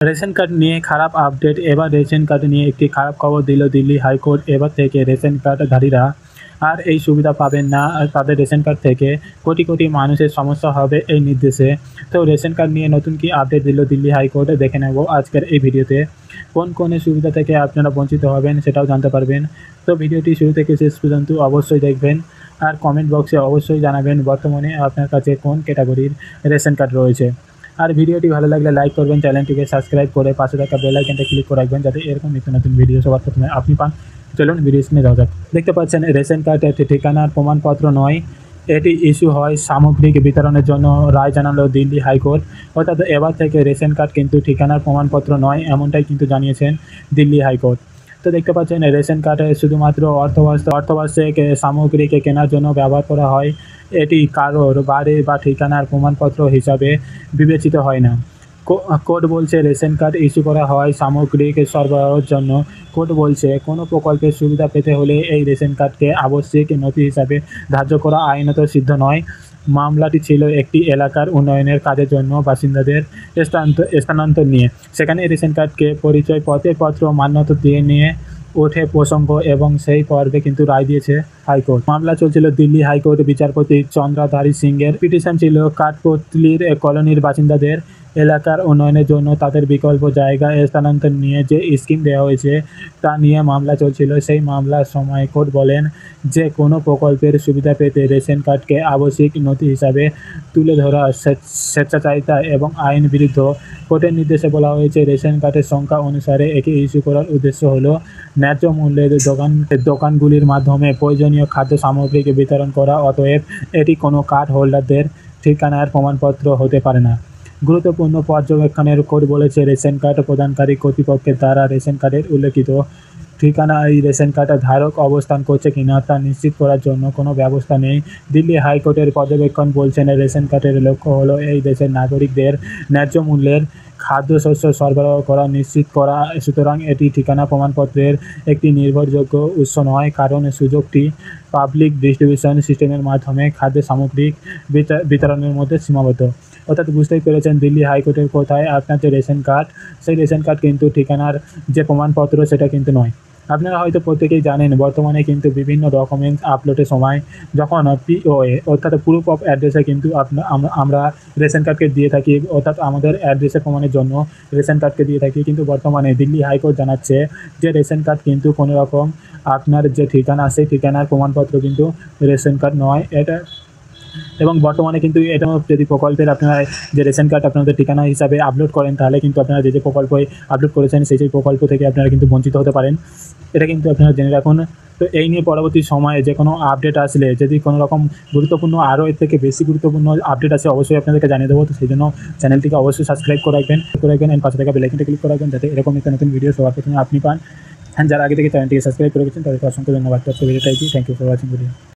Ration card নিয়ে খারাপ update. এবার রেশন কার্ড নিয়ে একটি খারাপ খবর দিল দিল্লি হাইকোর্ট। এবার থেকে রেশন কার্ডধারীরা আর এই সুবিধা পাবেন না। তাদের রেশন কার্ড থেকে কোটি কোটি মানুষের সমস্যা হবে এই নির্দেশে। তো রেশন কার্ড নিয়ে নতুন কি আপডেট দিল দিল্লি হাইকোর্ট দেখে নেব আজকের এই ভিডিওতে। কোন কোন সুবিধা থেকে আপনারা বঞ্চিত হবেন সেটাও জানতে পারবেন। তো ভিডিওটি শুরু থেকে শেষ পর্যন্ত অবশ্যই দেখবেন আর কমেন্ট বক্সে অবশ্যই জানাবেন বর্তমানে আপনার কাছে কোন ক্যাটাগরির রেশন কার্ড রয়েছে। আর ভিডিওটি ভালো লাগলে লাইক করবেন, চ্যানেলটিকে সাবস্ক্রাইব করে পাশে থাকা বেল আইকনটা ক্লিক করে রাখবেন যাতে এরকম নিত্য নতুন ভিডিও সবার প্রথমে আপনি পান। চলুন ভিডিও স্ক্রিনে যাওয়া যাক। দেখতে পাচ্ছেন রেশন কার্ড একটি ঠিকানার প্রমাণপত্র নয়, এটি ইস্যু হয় সামগ্রিক বিতরণের জন্য, রায় জানালো দিল্লি হাইকোর্ট। অর্থাৎ এবার থেকে রেশন কার্ড কিন্তু ঠিকানার প্রমাণপত্র নয়, এমনটাই কিন্তু জানিয়েছেন দিল্লি হাইকোর্ট। তো দেখতে পাচ্ছেন রেশন কার্ডে শুধুমাত্র অর্থবর্ষিক সামগ্রী কেনার জন্য ব্যবহার করা হয়, এটি কারোর বাড়ি বা ঠিকানার প্রমাণপত্র হিসাবে বিবেচিত হয় না। কোর্ট বলছে রেশন কার্ড ইস্যু করা হয় সামগ্রিক সরবরাহের জন্য। কোর্ট বলছে কোনো প্রকল্পের সুবিধা পেতে হলে এই রেশন কার্ডকে আবশ্যিক নথি হিসাবে ধার্য করা আইনত সিদ্ধ নয়। মামলাটি ছিল একটি এলাকার উন্নয়নের কাজের জন্য বাসিন্দাদের স্থানান্তর নিয়ে। সেখানে রেশন কার্ডকে পরিচয়পত্র মান্যতা দিয়ে নিয়ে ওঠে প্রসঙ্গ এবং সেই পর্বে কিন্তু রায় দিয়েছে হাইকোর্ট। মামলা চলছিল দিল্লি হাইকোর্ট বিচারপতি চন্দ্রাধারী সিংয়ের। পিটিশন ছিল কাঠপোতলির কলোনির বাসিন্দাদের এলাকার উন্নয়নের জন্য তাদের বিকল্প জায়গায় স্থানান্তর নিয়ে যে স্কিম দেওয়া হয়েছে তা নিয়ে মামলা চলছিল। সেই মামলার সময় কোর্ট বলেন যে কোনো প্রকল্পের সুবিধা পেতে রেশন কার্ডকে আবশ্যিক নথি হিসাবে তুলে ধরা স্বেচ্ছাচারিতা এবং আইন বিরুদ্ধ। কোর্টের নির্দেশে বলা হয়েছে রেশন কার্ডের সংখ্যা অনুসারে একে ইস্যু করার উদ্দেশ্য হলো ন্যায্য মূল্যের দোকানগুলির মাধ্যমে প্রয়োজনীয় খাদ্য সামগ্রী বিতরণ করা। অতএব এটি কোনো কার্ড হোল্ডারদের ঠিকানার প্রমাণপত্র হতে পারে না। গুরুত্বপূর্ণ পর্যবেক্ষণের কোর্ট বলেছে রেশন কার্ড প্রদানকারী কর্তৃপক্ষের দ্বারা রেশন কার্ডের উল্লেখিত ঠিকানায় রেশন কার্ডের ধারক অবস্থান করছে কিনা তা নিশ্চিত করার জন্য কোনো ব্যবস্থা নেই। দিল্লি হাইকোর্টের পর্যবেক্ষণ বলছেন রেশন কার্ডের লক্ষ্য হলো এই দেশের নাগরিকদের ন্যায্য মূল্যের খাদ্যশস্য সরবরাহ করা নিশ্চিত করা। সুতরাং এটি ঠিকানা প্রমাণপত্রের একটি নির্ভরযোগ্য উৎস নয়, কারণ সুযোগটি পাবলিক ডিস্ট্রিবিউশন সিস্টেমের মাধ্যমে খাদ্য সামগ্রিক বিতরণের মধ্যে সীমাবদ্ধ। অর্থাৎ বুঝতেই পেরেছেন দিল্লি হাইকোর্টের কোথায় আপনার যে রেশন কার্ড, সেই রেশন কার্ড কিন্তু ঠিকানার যে প্রমাণপত্র সেটা কিন্তু নয়। আপনারা হয়তো প্রত্যেকেই জানেন বর্তমানে কিন্তু বিভিন্ন ডকুমেন্টস আপলোডের সময় যখন পিওএ অর্থাৎ প্রুফ অফ অ্যাড্রেসে কিন্তু আমরা রেশন কার্ডকে দিয়ে থাকি, অর্থাৎ আমাদের অ্যাড্রেসের প্রমাণের জন্য রেশন কার্ডকে দিয়ে থাকি। কিন্তু বর্তমানে দিল্লি হাইকোর্ট জানাচ্ছে যে রেশন কার্ড কিন্তু কোনো রকম আপনার যে ঠিকানা সেই ঠিকানার প্রমাণপত্র কিন্তু রেশন কার্ড নয় এটা। এবং বর্তমানে কিন্তু এটা যদি প্রকল্পের আপনারা যে রেশন কার্ড আপনাদের ঠিকানা হিসাবে আপলোড করেন তাহলে কিন্তু আপনারা যে প্রকল্পে আপলোড করেছেন সেই প্রকল্প থেকে আপনারা কিন্তু বঞ্চিত হতে পারেন, এটা কিন্তু আপনারা জেনে রাখুন। তো এই নিয়ে পরবর্তী সময়ে যে কোনো আপডেট আসলে যদি কোনো রকম গুরুত্বপূর্ণ আরও এর থেকে বেশি গুরুত্বপূর্ণ আপডেট আসে অবশ্যই আপনাদেরকে জানিয়ে দেবো। তো সেই জন্য চ্যানেলটিকে অবশ্যই সাবস্ক্রাইব করে রাখবেন এন্ড পাশে থাকা বেল আইকনটা ক্লিক করে রাখবেন যাতে এরকম নিত্য নতুন ভিডিও সবার প্রথমে আপনি পান। যারা আগে থেকে চ্যানেলটিকে সাবস্ক্রাইব করে রেখেছেন তাদেরকে অসংখ্য ধন্যবাদ। তো ভিডিওটা thank you for watching video.